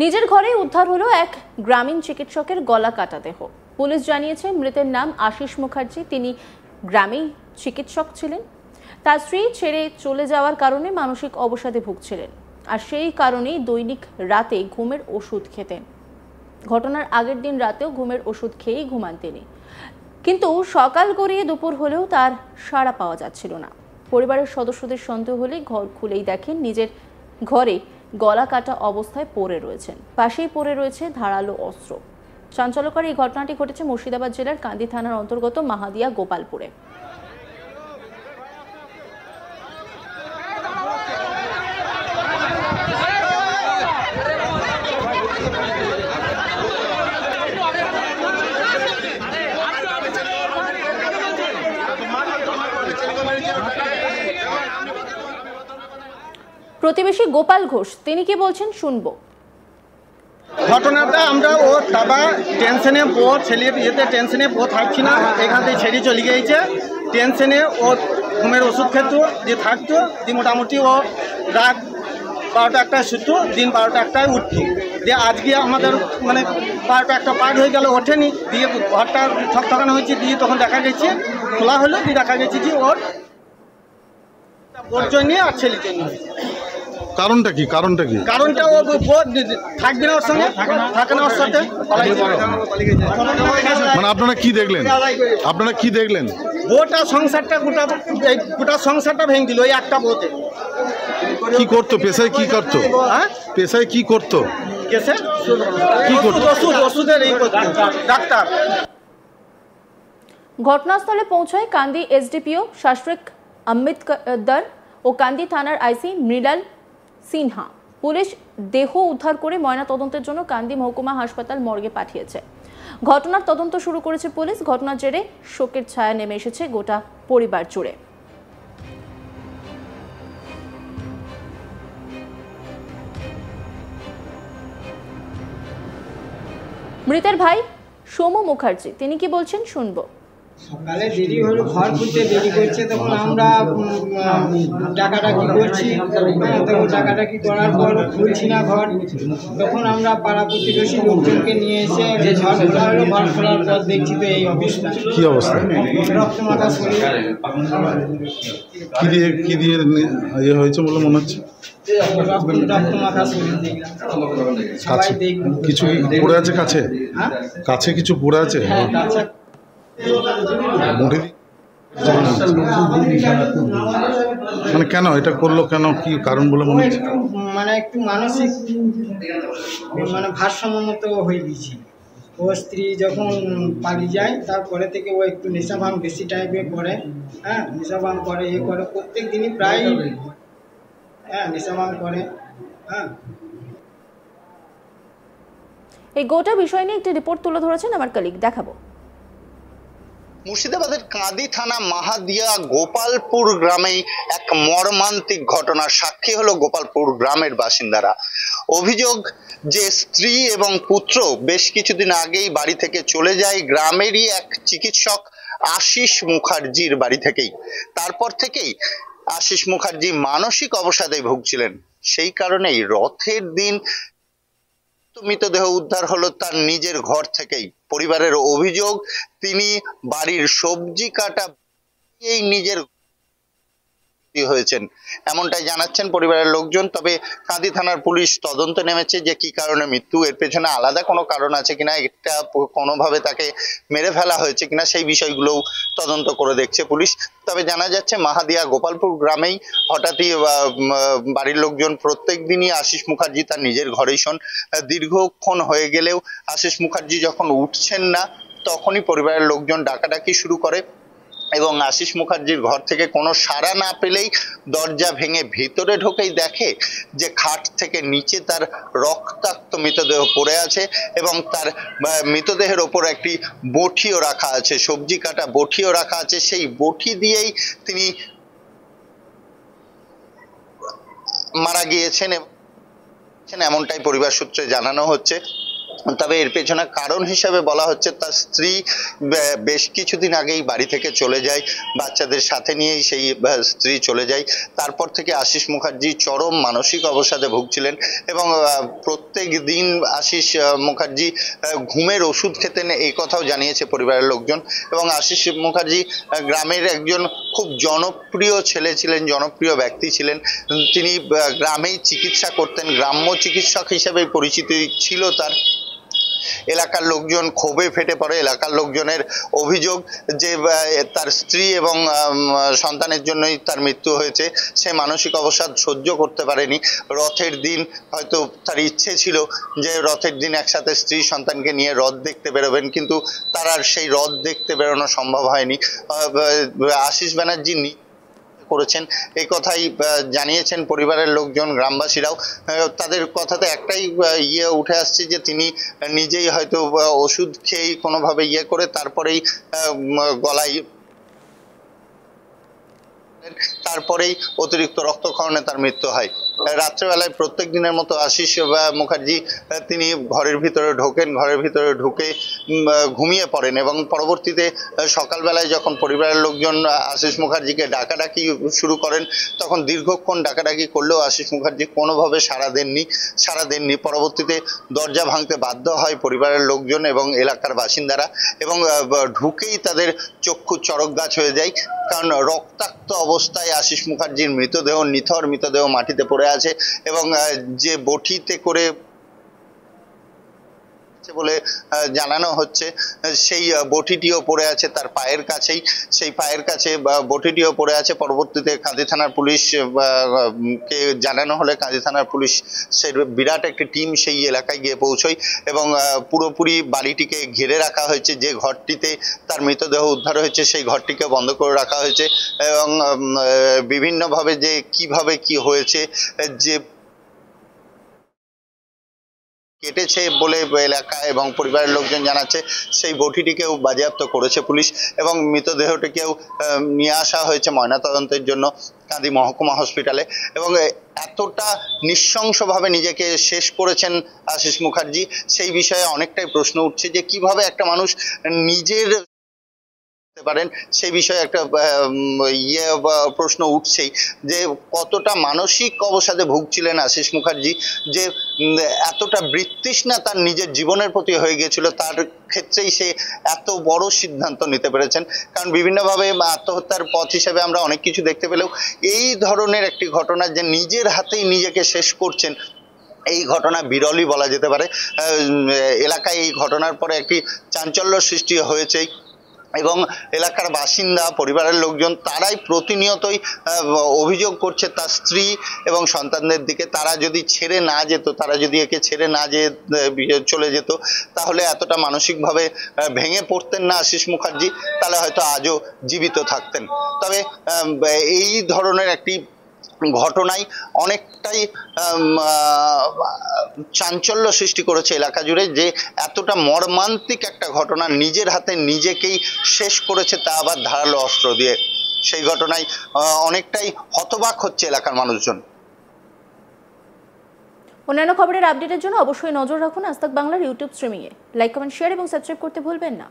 নিজের ঘরেই উদ্ধার হলো এক গ্রামীণ চিকিৎসকের গলা কাটা দেহ। পুলিশ জানিয়েছে মৃতের নাম আশিস মুখার্জি। তিনি গ্রামেই চিকিৎসক ছিলেন। তার স্ত্রী ছেড়ে চলে যাওয়ার কারণে মানসিক অবসাদে ভুগছিলেন, আর সেই কারণেই দৈনিক রাতে ঘুমের ওষুধ খেতেন। ঘটনার আগের দিন রাতেও ঘুমের ওষুধ খেয়েই ঘুমান তিনি, কিন্তু সকাল গড়িয়ে দুপুর হলেও তার সাড়া পাওয়া যাচ্ছিল না। পরিবারের সদস্যদের সন্দেহ হলে ঘর খুলেই দেখেন নিজের ঘরে গলা কাটা অবস্থায় পড়ে রয়েছেন। পাশেই পড়ে রয়েছে ধারালো অস্ত্র। চাঞ্চল্যকর এই ঘটনাটি ঘটেছে মুর্শিদাবাদ জেলার কান্দি থানার অন্তর্গত মাহাদিয়া গোপালপুরে। প্রতিবেশী গোপাল ঘোষ তিনি কি বলছেন শুনবো। ঘটনাটা আমরা ও বাবা টেনশনে ও ছেলে বিয়েতে টেনশনে ও থাকছি না, এখান থেকে ছেড়ে চলে গিয়েছে। টেনশনে ও ঘুমের ওষুধ খেত দিয়ে থাকতো, দিয়ে মোটামুটি ও রাত 12টা 1টায় শুতো, দিন 12টা 1টায় উঠতো। দিয়ে আজকে আমাদের মানে 12টা 1টা পার হয়ে গেল, ওঠেনি। দিয়ে ঘরটা ঠকঠকানো হয়েছে, দিয়ে তখন দেখা গেছে খোলা হলো, দিয়ে দেখা গেছে যে ওর জন্য আর ছেলের জন্য। কারণটা কি? কারণটা ও থাকবে না ওর সঙ্গে, থাকে না ওর সাথে। মানে আপনারা কি দেখলেন? গোটা সংসারটা গোটা সংসারটা ভেঙে দিল ওই একটা বউতে। কি করতো? পেশায় কি করতো? হ্যাঁ, পেশায় কি করতো? ওষুধের এই ডাক্তার। ঘটনাস্থলে পৌঁছায় কান্দি এসডিপিও শাসফিক আহমেদ দর ও কান্দি থানার আইসি মৃণাল সিনহা। পুলিশ দেহ উদ্ধার করে ময়না তদন্তের জন্য কান্দি মহকুমা হাসপাতাল মর্গে পাঠিয়েছে। ঘটনার তদন্ত শুরু করেছে পুলিশ। ঘটনার জেরে শোকের ছায়া নেমে এসেছে গোটা পরিবার জুড়ে। মৃতের ভাই সোমু মুখার্জি তিনি কি বলছেন শুনবো। সকালে দেরি হলো, ঘর খুলতে দেরি করছে, তখন আমরা ডাকাডাকি করছি। তখন ডাকাডাকি করার পর খুলছি না ঘর, তখন আমরা পাড়া প্রতিবেশী লোকজনকে নিয়ে এসে ঘর খোলা হলো। ঘর খোলার পর দেখছি তো এই অবস্থা। কি অবস্থা? রক্তমাখা শরীর। কি দিয়ে ইয়ে হয়েছে বলে মনে হচ্ছে? রক্তমাখা শরীর দেখলাম। সবাই দেখলাম। কিছু পড়ে আছে কাছে? হ্যাঁ, কাছে কিছু পড়ে আছে? হ্যাঁ কাছে। মানে কেন এটা করলো, কেন, কি কারণ বলে মনে হচ্ছে? মানে একটু মানসিক মানে ভারসাম্য মতো হয়ে গেছে। ও স্ত্রী যখন পালিয়ে যায় তারপরে থেকে ও একটু নেশা ভাঙ বেশি টাইপের করে। হ্যাঁ, নেশা ভাঙ করে, এ করে প্রত্যেক দিনই প্রায় নেশা ভাঙ করে। হ্যাঁ, এই গোটা বিষয় নিয়ে একটি রিপোর্ট তুলে ধরেছেন আমার কলিগ, দেখাবো। মুর্শিদাবাদের কাঁদি থানা মাহাদিয়া গোপালপুর গ্রামেই এক মর্মান্তিক ঘটনার সাক্ষী হলো গোপালপুর গ্রামের বাসিন্দারা। অভিযোগ যে স্ত্রী এবং পুত্র বেশ কিছুদিন আগেই বাড়ি থেকে চলে যায় গ্রামেরই এক চিকিৎসক আশিস মুখার্জির বাড়ি থেকেই। তারপর থেকেই আশিস মুখার্জি মানসিক অবসাদে ভুগছিলেন। সেই কারণেই রথের দিন মৃতদেহ উদ্ধার হলো তার নিজের ঘর থেকেই। পরিবারের অভিযোগ তিনি বাড়ির সবজি কাটা এই নিজের হয়েছেন, এমনটাই জানাচ্ছেন পরিবারের লোকজন। তবে কাঁদি থানার পুলিশ তদন্তে নেমেছে যে কি কারণে মৃত্যু, এর পেছনে আলাদা কোনো কারণ আছে কিনা, এটা কোনোভাবে তাকে মেরে ফেলা হয়েছে কিনা সেই বিষয়গুলোও তদন্ত করে দেখছে পুলিশ। তবে জানা যাচ্ছে মাহাদিয়া গোপালপুর গ্রামেই হঠাৎই বাড়ির লোকজন প্রত্যেক দিনই আশিস মুখার্জি তার নিজের ঘরেই শোন। দীর্ঘক্ষণ হয়ে গেলেও আশিস মুখার্জি যখন উঠছেন না তখনই পরিবারের লোকজন ডাকাডাকি শুরু করে এবং আশিস মুখার্জির ঘর থেকে কোনো সাড়া না পেলেই দরজা ভেঙে ভিতরে ঢোকেই দেখে যে খাট থেকে নিচে তার রক্তাক্ত মৃতদেহ পড়ে আছে এবং তার মৃতদেহের ওপর একটি বটিও রাখা আছে, সবজি কাটা বটিও রাখা আছে। সেই বটি দিয়েই তিনি মারা গিয়েছেন এমনটাই পরিবার সূত্রে জানানো হচ্ছে। তবে এর পেছনে কারণ হিসাবে বলা হচ্ছে তার স্ত্রী বেশ কিছুদিন আগেই বাড়ি থেকে চলে যায়, বাচ্চাদের সাথে নিয়েই সেই স্ত্রী চলে যায়। তারপর থেকে আশিস মুখার্জি চরম মানসিক অবসাদে ভুগছিলেন এবং প্রত্যেক দিন আশিস মুখার্জি ঘুমের ওষুধ খেতেন, এই কথাও জানিয়েছে পরিবারের লোকজন। এবং আশিস মুখার্জি গ্রামের একজন খুব জনপ্রিয় ছেলে ছিলেন, জনপ্রিয় ব্যক্তি ছিলেন। তিনি গ্রামেই চিকিৎসা করতেন, গ্রাম্য চিকিৎসক হিসেবে পরিচিতি ছিল তার। এলাকার লোকজন ক্ষোভে ফেটে পড়ে। এলাকার লোকজনের অভিযোগ যে তার স্ত্রী এবং সন্তানের জন্যই তার মৃত্যু হয়েছে। সে মানসিক অবসাদ সহ্য করতে পারেনি। রথের দিন হয়তো তার ইচ্ছে ছিল যে রথের দিন একসাথে স্ত্রী সন্তানকে নিয়ে রথ দেখতে বেরোবেন, কিন্তু তার আর সেই রথ দেখতে বেরোনো সম্ভব হয়নি। আশিস ব্যানার্জি করেছেন এই কথাই জানিয়েছেন পরিবারের লোকজন, গ্রামবাসীরাও। তাদের কথাতে একটাই উঠে আসছে যে তিনি নিজেই হয়তো ওষুধ খেয়েই কোনোভাবে করে তারপরেই গলায় তারপরেই অতিরিক্ত রক্তক্ষরণে তার মৃত্যু হয়। রাত্রেবেলায় প্রত্যেক দিনের মতো আশিস মুখার্জি তিনি ঘরের ভিতরে ঢোকেন, ঘরের ভিতরে ঢুকে ঘুমিয়ে পড়েন এবং পরবর্তীতে সকালবেলায় যখন পরিবারের লোকজন আশিস মুখার্জিকে ডাকাডাকি শুরু করেন, তখন দীর্ঘক্ষণ ডাকাডাকি করলেও আশিস মুখার্জি কোনোভাবে সাড়া দেননি। পরবর্তীতে দরজা ভাঙতে বাধ্য হয় পরিবারের লোকজন এবং এলাকার বাসিন্দারা, এবং ঢুকেই তাদের চক্ষু চড়ক গাছ হয়ে যায়। কারণ রক্তাক্ত অবস্থায় আশিস মুখার্জির মৃতদেহ, নিথর মৃতদেহ মাটিতে পড়ে আছে এবং যে বটিতে করে বলে জানানো হচ্ছে সেই বটিটিও পড়ে আছে তার পায়ের কাছেই, সেই পায়ের কাছে বটিটিও পড়ে আছে। পরবর্তীতে কাঁদি থানার পুলিশ কে জানানো হলে কাঁদি থানার পুলিশ সেই বিরাট একটি টিম সেই এলাকায় গিয়ে পৌঁছয় এবং পুরোপুরি বাড়িটিকে ঘিরে রাখা হয়েছে। যে ঘরটিতে তার মৃতদেহ উদ্ধার হয়েছে সেই ঘরটিকে বন্ধ করে রাখা হয়েছে এবং বিভিন্নভাবে যে কিভাবে কি হয়েছে, যে কেটেছে বলে এলাকা এবং পরিবারের লোকজন জানাচ্ছে, সেই বটিটিকেও বাজেয়াপ্ত করেছে পুলিশ এবং মৃতদেহটিকেও নিয়ে আসা হয়েছে ময়নাতদন্তের জন্য কাঁদি মহকুমা হসপিটালে। এবং এতটা নৃশংসভাবে নিজেকে শেষ করেছেন আশিস মুখার্জি, সেই বিষয়ে অনেকটাই প্রশ্ন উঠছে যে কিভাবে একটা মানুষ নিজের পারেন, সেই বিষয়ে একটা প্রশ্ন উঠছেই যে কতটা মানসিক অবসাদে ভুগছিলেন আশিস মুখার্জি, যে এতটা বৃত্তৃষ্ণা তার নিজের জীবনের প্রতি হয়ে গিয়েছিল, তার ক্ষেত্রেই সে এত বড় সিদ্ধান্ত নিতে পেরেছেন। কারণ বিভিন্নভাবে আত্মহত্যার পথ হিসেবে আমরা অনেক কিছু দেখতে পেলেও এই ধরনের একটি ঘটনা যে নিজের হাতেই নিজেকে শেষ করছেন, এই ঘটনা বিরলই বলা যেতে পারে। এলাকায় এই ঘটনার পরে একটি চাঞ্চল্য সৃষ্টি হয়েছে এবং এলাকার বাসিন্দা, পরিবারের লোকজন তারাই প্রতিনিয়তই অভিযোগ করছে তার স্ত্রী এবং সন্তানদের দিকে। তারা যদি ছেড়ে না যেত, তারা যদি একে ছেড়ে না চলে যেত, তাহলে এতটা মানসিকভাবে ভেঙে পড়তেন না আশিস মুখার্জি, তাহলে হয়তো আজও জীবিত থাকতেন। তবে এই ধরনের একটি ঘটনায় অনেকটাই চাঞ্চল্য সৃষ্টি করেছে এলাকা জুড়ে, যে এতটা মর্মান্তিক একটা ঘটনা, নিজের হাতে নিজেকেই শেষ করেছে, তা আবার ধারালো অস্ত্র দিয়ে। সেই ঘটনায় অনেকটাই হতবাক হচ্ছে এলাকার মানুষজন। অন্যান্য খবরের আপডেটের জন্য অবশ্যই নজর রাখুন আজ তাক বাংলার ইউটিউব স্ট্রিমিংয়ে। লাইক, কমেন্ট, শেয়ার এবং সাবস্ক্রাইব করতে ভুলবেন না।